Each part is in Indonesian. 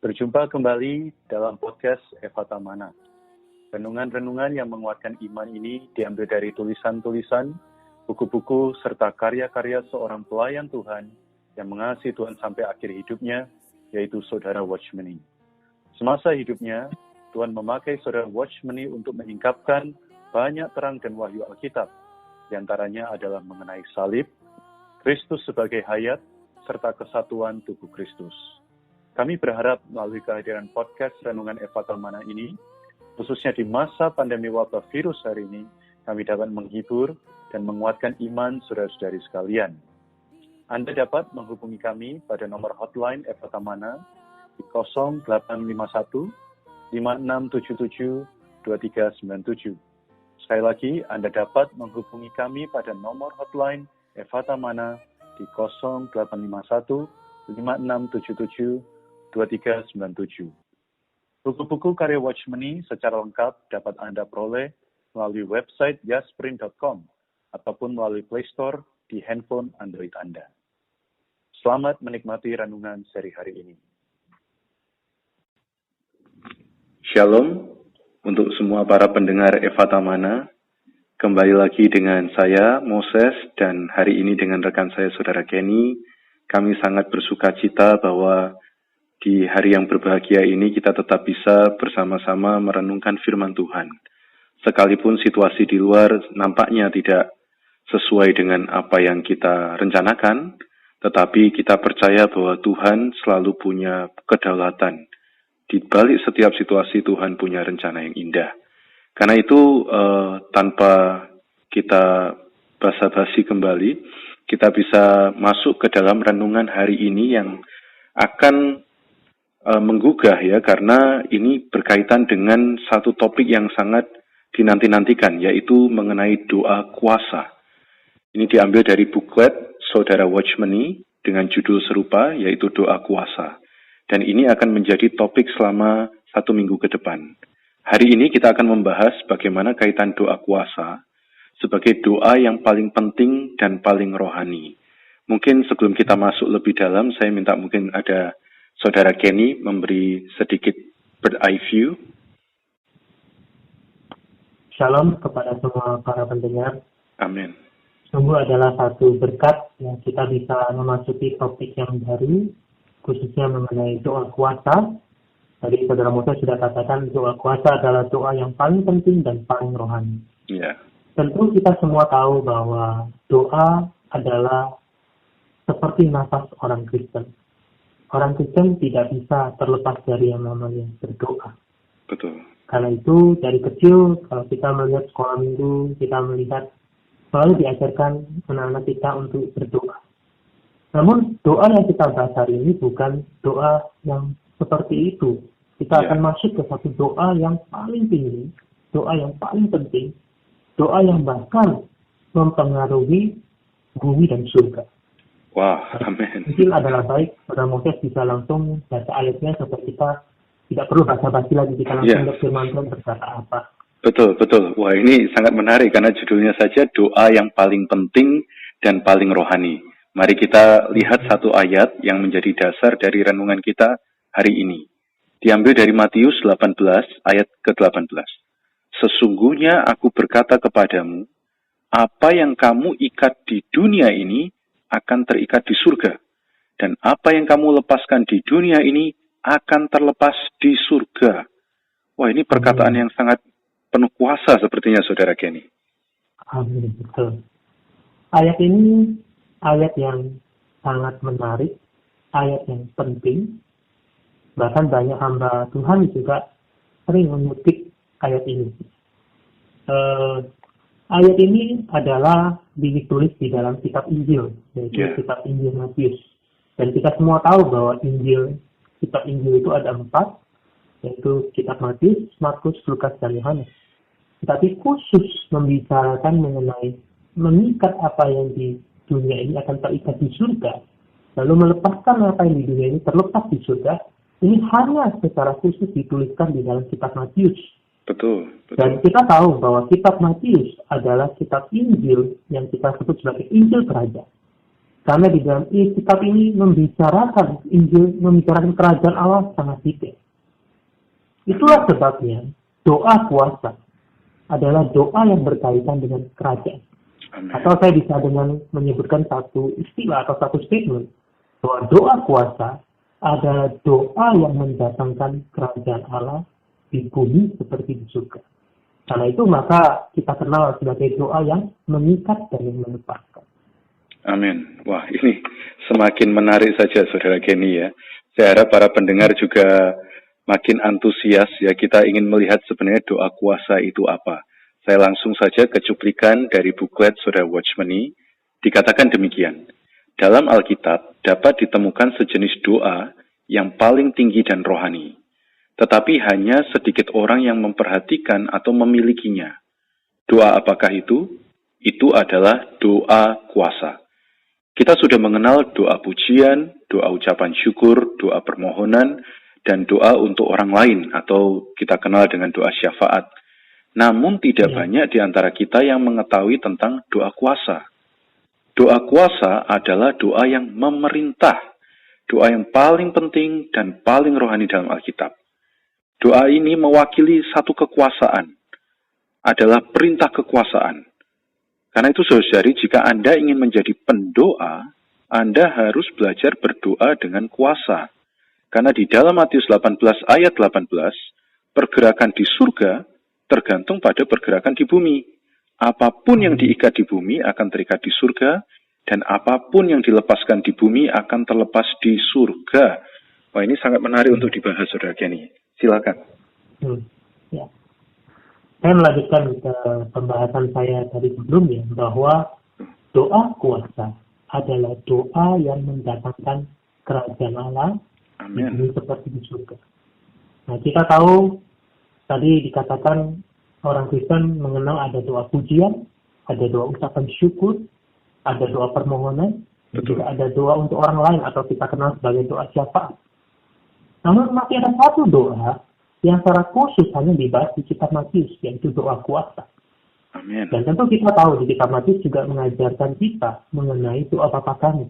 Berjumpa kembali dalam podcast Efata Mana. Renungan-renungan yang menguatkan iman ini diambil dari tulisan-tulisan, buku-buku, serta karya-karya seorang pelayan Tuhan yang mengasihi Tuhan sampai akhir hidupnya, yaitu Saudara Watchmeni. Semasa hidupnya, Tuhan memakai Saudara Watchmeni untuk menyingkapkan banyak terang dan wahyu Alkitab. Di antaranya adalah mengenai salib, Kristus sebagai hayat, serta kesatuan tubuh Kristus. Kami berharap melalui kehadiran podcast Renungan Efata Mana ini, khususnya di masa pandemi wabah virus hari ini, kami dapat menghibur dan menguatkan iman saudara-saudari sekalian. Anda dapat menghubungi kami pada nomor hotline Efata Mana di 0851 5677 2397. Sekali lagi, Anda dapat menghubungi kami pada nomor hotline Efata Mana di 0851 5677 2397. Buku-buku karya Watchmeni secara lengkap dapat Anda peroleh melalui website yasprint.com ataupun melalui Play Store di handphone Android Anda. Selamat menikmati renungan seri hari ini. Shalom untuk semua para pendengar Efata Mana. Kembali lagi dengan saya, Moses, dan hari ini dengan rekan saya, Saudara Kenny. Kami sangat bersuka cita bahwa di hari yang berbahagia ini kita tetap bisa bersama-sama merenungkan firman Tuhan. Sekalipun situasi di luar nampaknya tidak sesuai dengan apa yang kita rencanakan, tetapi kita percaya bahwa Tuhan selalu punya kedaulatan. Di balik setiap situasi Tuhan punya rencana yang indah. Karena itu tanpa kita basa-basi kembali, kita bisa masuk ke dalam renungan hari ini yang akan menggugah ya, karena ini berkaitan dengan satu topik yang sangat dinanti-nantikan, yaitu mengenai doa kuasa. Ini diambil dari buklet Saudara Watchmeni dengan judul serupa, yaitu doa kuasa. Dan ini akan menjadi topik selama 1 minggu ke depan. Hari ini kita akan membahas bagaimana kaitan doa kuasa sebagai doa yang paling penting dan paling rohani. Mungkin sebelum kita masuk lebih dalam, saya minta mungkin ada Saudara Kenny memberi sedikit bird eye view. Shalom kepada semua para pendengar. Amin. Sungguh adalah satu berkat yang kita bisa memasuki topik yang baru, khususnya mengenai doa kuasa. Tadi Saudara Moses sudah katakan doa kuasa adalah doa yang paling penting dan paling rohani. Yeah. Tentu kita semua tahu bahwa doa adalah seperti nafas orang Kristen. Orang Kristen tidak bisa terlepas dari yang namanya berdoa. Betul. Karena itu dari kecil kalau kita melihat sekolah minggu, kita melihat selalu diajarkan anak-anak kita untuk berdoa. Namun doa yang kita bahas hari ini bukan doa yang seperti itu. Kita akan masuk ke satu doa yang paling tinggi, doa yang paling penting, doa yang bahkan mempengaruhi bumi dan surga. Wah, amin. Mungkin adalah baik Saudara Moses bisa langsung baca ayatnya supaya kita tidak perlu basa-basi lagi, kita langsung lihat firman Tuhan berkata apa. Betul. Wah, ini sangat menarik karena judulnya saja doa yang paling penting dan paling rohani. Mari kita lihat satu ayat yang menjadi dasar dari renungan kita hari ini. Diambil dari Matius 18 ayat ke-18. Sesungguhnya aku berkata kepadamu, apa yang kamu ikat di dunia ini akan terikat di surga. Dan apa yang kamu lepaskan di dunia ini akan terlepas di surga. Wah, ini perkataan yang sangat penuh kuasa sepertinya, Saudara Kenny. Amin, betul. Ayat ini ayat yang sangat menarik, ayat yang penting. Bahkan banyak hamba Tuhan juga sering mengutip ayat ini. Ayat ini adalah ditulis di dalam kitab Injil, yaitu kitab Injil Matius. Dan kita semua tahu bahwa kitab Injil itu ada 4, yaitu kitab Matius, Markus, Lukas, dan Yohanes. Tetapi khusus membicarakan mengenai mengikat apa yang di dunia ini akan terikat di surga, lalu melepaskan apa yang di dunia ini terlepas di surga, ini hanya secara khusus dituliskan di dalam kitab Matius. Betul. Dan kita tahu bahwa kitab Matius adalah kitab Injil yang kita sebut sebagai Injil Kerajaan. Karena di dalam kitab ini membicarakan Injil, membicarakan kerajaan Allah sangat detail. Itulah sebabnya doa puasa adalah doa yang berkaitan dengan kerajaan. Amen. Atau saya bisa dengan menyebutkan satu istilah atau satu statement bahwa doa puasa adalah doa yang mendatangkan kerajaan Allah di bumi seperti di surga. Karena itu maka kita kenal sebagai doa yang mengikat dan yang melepaskan. Amin. Wah, ini semakin menarik saja, Saudara Kenny ya. Saya harap para pendengar juga makin antusias ya. Kita ingin melihat sebenarnya doa kuasa itu apa. Saya langsung saja ke cuplikan dari buklet Saudara Watchmeni. Dikatakan demikian. Dalam Alkitab dapat ditemukan sejenis doa yang paling tinggi dan rohani. Tetapi hanya sedikit orang yang memperhatikan atau memilikinya. Doa apakah itu? Itu adalah doa kuasa. Kita sudah mengenal doa pujian, doa ucapan syukur, doa permohonan, dan doa untuk orang lain, atau kita kenal dengan doa syafaat. Namun tidak banyak di antara kita yang mengetahui tentang doa kuasa. Doa kuasa adalah doa yang memerintah, doa yang paling penting dan paling rohani dalam Alkitab. Doa ini mewakili satu kekuasaan, adalah perintah kekuasaan. Karena itu saudari, jika Anda ingin menjadi pendoa, Anda harus belajar berdoa dengan kuasa. Karena di dalam Matius 18 ayat 18, pergerakan di surga tergantung pada pergerakan di bumi. Apapun yang diikat di bumi akan terikat di surga, dan apapun yang dilepaskan di bumi akan terlepas di surga. Wah, ini sangat menarik untuk dibahas, Saudara Kenny. Silakan. Ya. Saya melanjutkan ke pembahasan saya tadi sebelumnya bahwa doa kuasa adalah doa yang mendatangkan kerajaan Allah seperti di surga. Nah, kita tahu tadi dikatakan orang Kristen mengenal ada doa pujian, ada doa ucapan syukur, ada doa permohonan, juga ada doa untuk orang lain atau kita kenal sebagai doa syafaat. Namun masih ada satu doa yang secara khusus hanya dibahas di kitab Matius, yaitu doa kuasa. Amin. Dan tentu kita tahu di kitab Matius juga mengajarkan kita mengenai doa Bapa kami.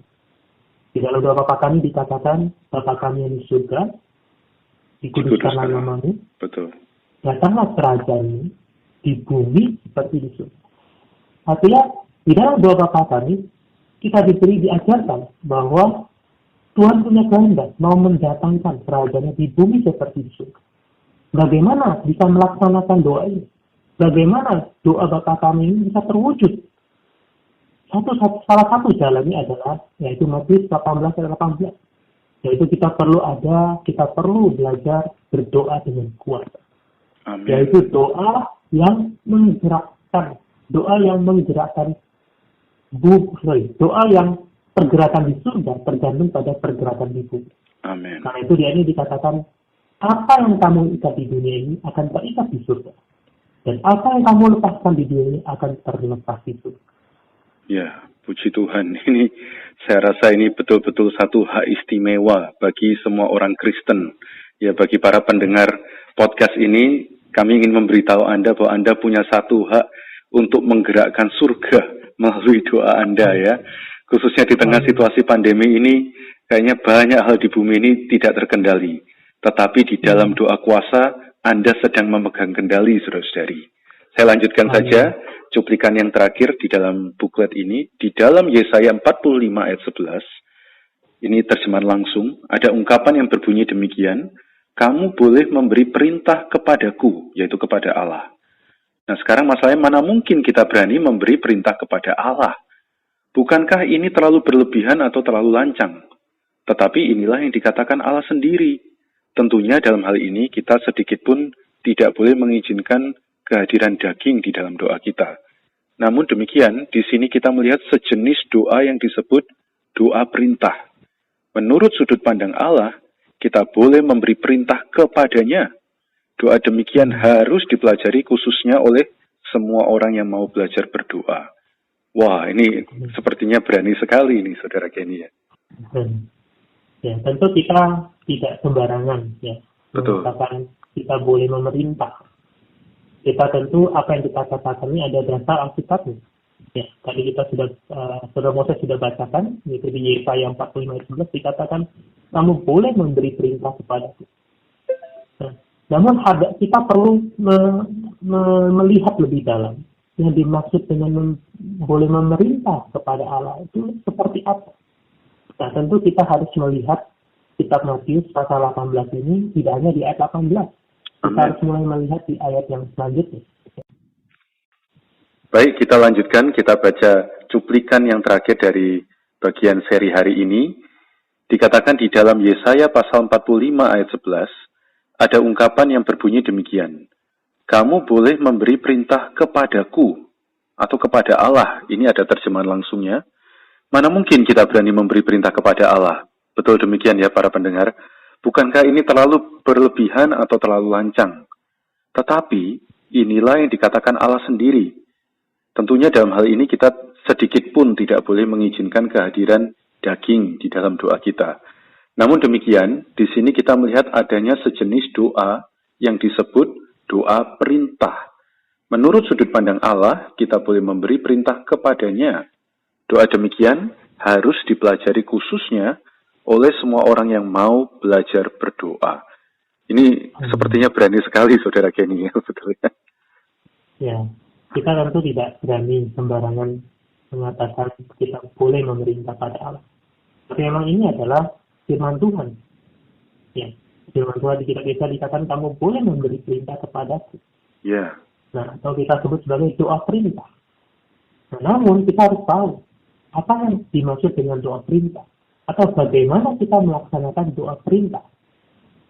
Di dalam doa Bapa kami dikatakan, Bapa kami yang di surga, dikuduskanlah namamu, datanglah kerajaan di bumi seperti di surga. Artinya, di dalam doa Bapa kami, kita diajarkan bahwa Tuhan punya kehendak mau mendatangkan kerajaannya di bumi seperti di surga. Bagaimana bisa melaksanakan doa ini? Bagaimana doa Bapa kami ini bisa terwujud? Salah satu jalannya adalah yaitu Matius 18 ayat 18. Yaitu kita perlu belajar berdoa dengan kuasa. Amin. Yaitu doa yang menggerakkan doa yang pergerakan di surga tergantung pada pergerakan di bumi. Amin. Karena itu dia ini dikatakan apa yang kamu ikat di dunia ini akan terikat di surga. Dan apa yang kamu lepaskan di dunia ini akan terlepas di surga. Ya, puji Tuhan. Ini saya rasa ini betul-betul satu hak istimewa bagi semua orang Kristen. Ya, bagi para pendengar podcast ini, kami ingin memberitahu Anda bahwa Anda punya satu hak untuk menggerakkan surga melalui doa Anda ya. Khususnya di tengah situasi pandemi ini, kayaknya banyak hal di bumi ini tidak terkendali. Tetapi di dalam doa kuasa, Anda sedang memegang kendali, saudara-saudari. Saya lanjutkan saja cuplikan yang terakhir di dalam buklet ini. Di dalam Yesaya 45 ayat 11, ini terjemahan langsung, ada ungkapan yang berbunyi demikian, kamu boleh memberi perintah kepadaku, yaitu kepada Allah. Nah sekarang masalahnya mana mungkin kita berani memberi perintah kepada Allah? Bukankah ini terlalu berlebihan atau terlalu lancang? Tetapi inilah yang dikatakan Allah sendiri. Tentunya dalam hal ini kita sedikit pun tidak boleh mengizinkan kehadiran daging di dalam doa kita. Namun demikian, di sini kita melihat sejenis doa yang disebut doa perintah. Menurut sudut pandang Allah, kita boleh memberi perintah kepadanya. Doa demikian harus dipelajari khususnya oleh semua orang yang mau belajar berdoa. Wah, ini sepertinya berani sekali ini, Saudara Kenny ya. Ya, tentu kita tidak sembarangan ya. Mengatakan kita boleh memerintah. Kita tentu apa yang kita katakan ini ada dasar Alkitabnya. Ya, tadi kita Saudara Moses sudah bacakan, yaitu di Yesaya 45 ayat 11 dikatakan, kamu boleh memberi perintah kepadaku. Nah, namun kita perlu melihat lebih dalam. Yang dimaksud dengan boleh memerintah kepada Allah itu seperti apa? Nah, tentu kita harus melihat kitab Matius pasal 18 ini tidak hanya di ayat 18. Kita harus mulai melihat di ayat yang selanjutnya. Baik, kita lanjutkan. Kita baca cuplikan yang terakhir dari bagian seri hari ini. Dikatakan di dalam Yesaya pasal 45 ayat 11, ada ungkapan yang berbunyi demikian. Kamu boleh memberi perintah kepadaku atau kepada Allah. Ini ada terjemahan langsungnya. Mana mungkin kita berani memberi perintah kepada Allah? Betul demikian ya para pendengar. Bukankah ini terlalu berlebihan atau terlalu lancang? Tetapi inilah yang dikatakan Allah sendiri. Tentunya dalam hal ini kita sedikit pun tidak boleh mengizinkan kehadiran daging di dalam doa kita. Namun demikian, di sini kita melihat adanya sejenis doa yang disebut doa perintah. Menurut sudut pandang Allah, kita boleh memberi perintah kepadanya. Doa demikian harus dipelajari khususnya oleh semua orang yang mau belajar berdoa. Ini sepertinya berani sekali, Saudara Kenny, sebetulnya. Ya, kita tentu tidak berani sembarangan mengatakan kita boleh memerintah pada Allah. Tapi memang ini adalah firman Tuhan. Ya, firman Tuhan di kitab Yesaya dikatakan kamu boleh memberi perintah kepadaku. Ya. Nah, atau kita sebut sebagai doa perintah. Nah, namun kita harus tahu apa yang dimaksud dengan doa perintah atau bagaimana kita melaksanakan doa perintah.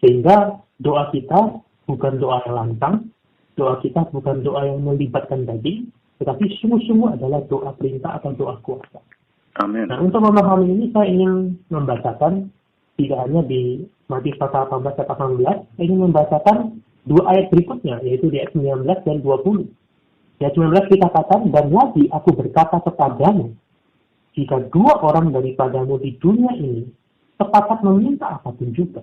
Sehingga doa kita bukan doa yang lantang, doa kita bukan doa yang melibatkan daging, tetapi sungguh-sungguh adalah doa perintah atau doa kuasa. Amin. Nah, untuk memahami ini saya ingin membacakan tidak hanya di Matius pasal 18 ayat 18, saya ingin membacakan dua ayat berikutnya, yaitu di ayat 19 dan 20. Di ayat 19 kita katakan, dan lagi aku berkata kepadamu, jika dua orang daripadamu di dunia ini sepakat meminta apapun juga,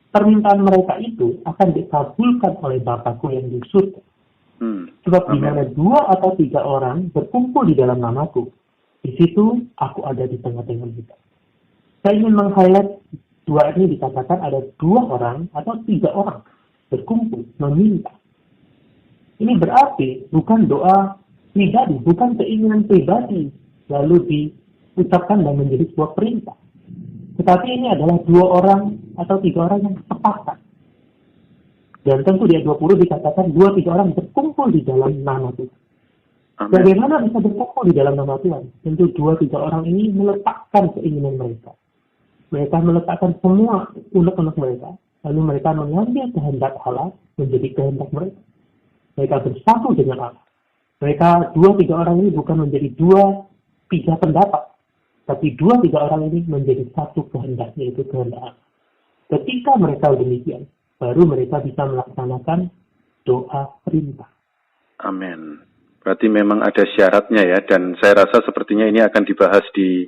permintaan mereka itu akan dikabulkan oleh Bapakku yang di surga. Sebab di mana dua atau tiga orang berkumpul di dalam namaku, di situ aku ada di tengah-tengah mereka. Saya ingin meng-highlight dua ini dikatakan ada dua orang atau tiga orang berkumpul meminta. Ini berarti bukan doa pribadi, bukan keinginan pribadi lalu diucapkan dan menjadi sebuah perintah. Tetapi ini adalah dua orang atau tiga orang yang sepakat. Dan tentu di ayat 20 dikatakan 2-3 orang berkumpul di dalam nama Tuhan. Bagaimana bisa berkumpul di dalam nama Tuhan? Tentu 2-3 orang ini meletakkan keinginan mereka. Mereka meletakkan semua unek-unek mereka. Lalu mereka mengambil kehendak Allah menjadi kehendak mereka. Mereka bersatu dengan Allah. Mereka 2-3 orang ini bukan menjadi 2-3 pendapat. Tapi 2-3 orang ini menjadi satu kehendak, yaitu kehendak Allah. Ketika mereka demikian, baru mereka bisa melaksanakan doa perintah. Amin. Berarti memang ada syaratnya ya, dan saya rasa sepertinya ini akan dibahas di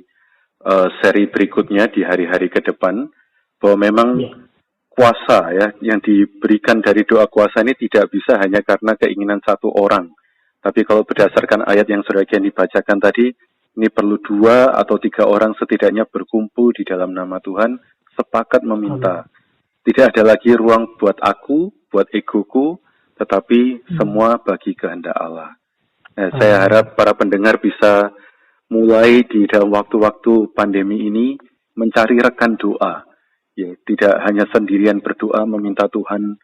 seri berikutnya di hari-hari ke depan, bahwa memang kuasa ya yang diberikan dari doa kuasa ini tidak bisa hanya karena keinginan satu orang. Tapi kalau berdasarkan ayat yang sudah dibacakan tadi, ini perlu 2 atau 3 orang setidaknya berkumpul di dalam nama Tuhan, sepakat meminta. Tidak ada lagi ruang buat aku, buat egoku, tetapi semua bagi kehendak Allah. Nah, saya harap para pendengar bisa mulai di dalam waktu-waktu pandemi ini mencari rekan doa. Ya, tidak hanya sendirian berdoa meminta Tuhan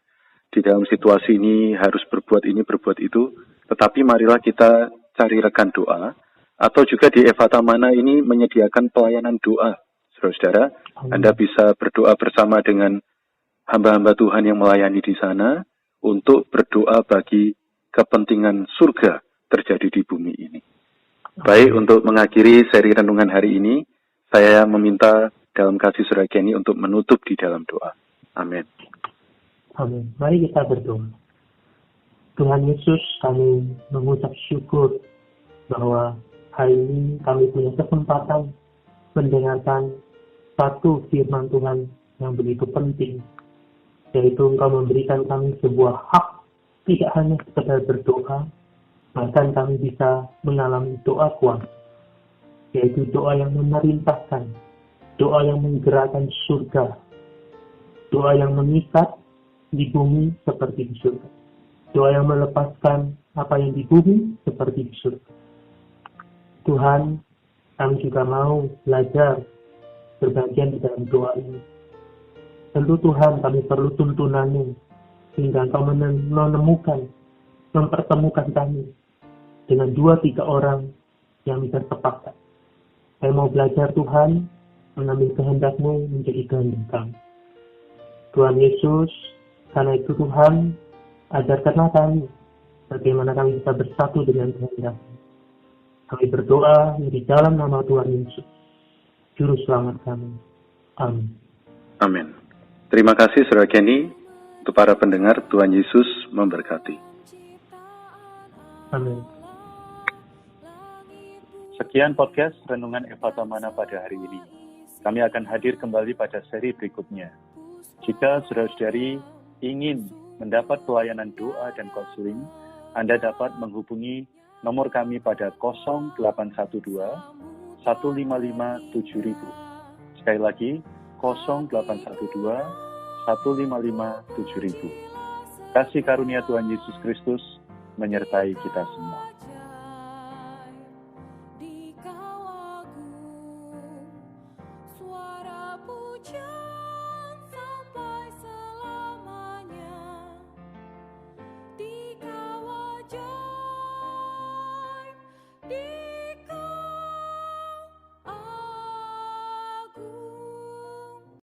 di dalam situasi ini harus berbuat ini, berbuat itu, tetapi marilah kita cari rekan doa. Atau juga di Efata Mana ini menyediakan pelayanan doa. Saudara-saudara, Anda bisa berdoa bersama dengan hamba-hamba Tuhan yang melayani di sana untuk berdoa bagi kepentingan surga terjadi di bumi ini. Baik, untuk mengakhiri seri renungan hari ini, saya meminta dalam kasih Saudara Kenny untuk menutup di dalam doa. Amin. Amin. Mari kita berdoa. Tuhan Yesus, kami mengucap syukur bahwa hari ini kami punya kesempatan mendengarkan satu firman Tuhan yang begitu penting, yaitu Engkau memberikan kami sebuah hak, tidak hanya sekedar berdoa, Bahkan kami bisa mengalami doa kuat, yaitu doa yang memerintahkan, doa yang menggerakkan surga, doa yang mengikat di bumi seperti di surga, doa yang melepaskan apa yang di bumi seperti di surga. Tuhan, kami juga mau belajar berbagian di dalam doa ini. Tentu Tuhan, kami perlu tuntunan-Mu, sehingga Engkau mempertemukan kami dengan 2-3 orang yang bisa sepakat. Saya mau belajar Tuhan, mengambil kehendak-Mu menjadi kehendak kami. Tuhan Yesus, karena itu Tuhan, ajarkanlah kami bagaimana kami bisa bersatu dengan kehendak-Mu. Kami berdoa di dalam nama Tuhan Yesus, Juru Selamat kami. Amin. Amin. Terima kasih Saudara Kenny. Untuk para pendengar, Tuhan Yesus memberkati. Amin. Sekian podcast Renungan Efatamana pada hari ini. Kami akan hadir kembali pada seri berikutnya. Jika saudara-saudari ingin mendapat pelayanan doa dan konseling, Anda dapat menghubungi nomor kami pada 0812 155 7000. Sekali lagi, 0812 155 7000. Kasih karunia Tuhan Yesus Kristus menyertai kita semua.